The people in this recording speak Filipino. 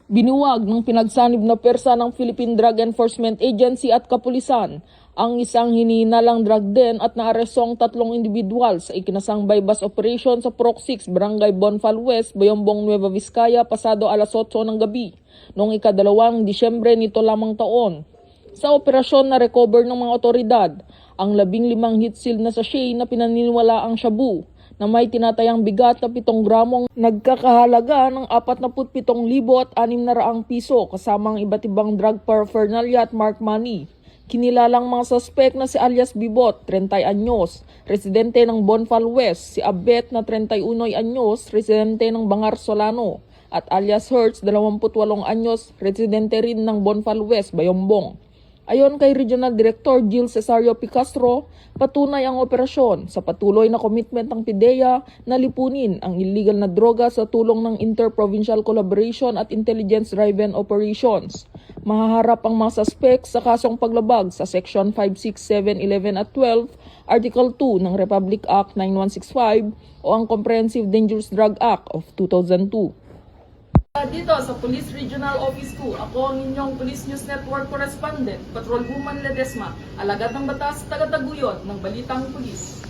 Binuwag ng pinagsanib na persa ng Philippine Drug Enforcement Agency at kapulisan ang isang hinihinalang drug den at naarestong 3 individual sa ikinasang bypass operation sa Proc 6, Barangay Bonfal West, Bayombong, Nueva Vizcaya, pasado alas 8 ng gabi noong ika-2 Disyembre nito lamang taon. Sa operasyon na recover ng mga otoridad ang 15 hit seal na sachet na pinaniniwala ang shabu na may tinatayang bigat na 7 gramong nagkakahalaga ng 47,600 piso kasamang iba't ibang drug paraphernalia at marked money. Kinilalang mga suspect na si alias Bibot, 30 anyos, residente ng Bonfal West, si Abet na 31 anyos, residente ng Bangar Solano, at alias Hertz, 28 anyos, residente rin ng Bonfal West, Bayombong. Ayon kay Regional Director Jill Cesario Picastro, patunay ang operasyon sa patuloy na commitment ng PIDEA na lipunin ang illegal na droga sa tulong ng Interprovincial Collaboration at Intelligence-Driven Operations. Mahaharap ang mga suspect sa kasong paglabag sa Section 5, 6, 7, 11 at 12, Article 2 ng Republic Act 9165 o ang Comprehensive Dangerous Drug Act of 2002. Dito sa Police Regional Office 2, ako ang inyong Police News Network Correspondent, Patrolwoman Ledesma, alagad ng batas, taga-taguyod ng Balitang Pulis.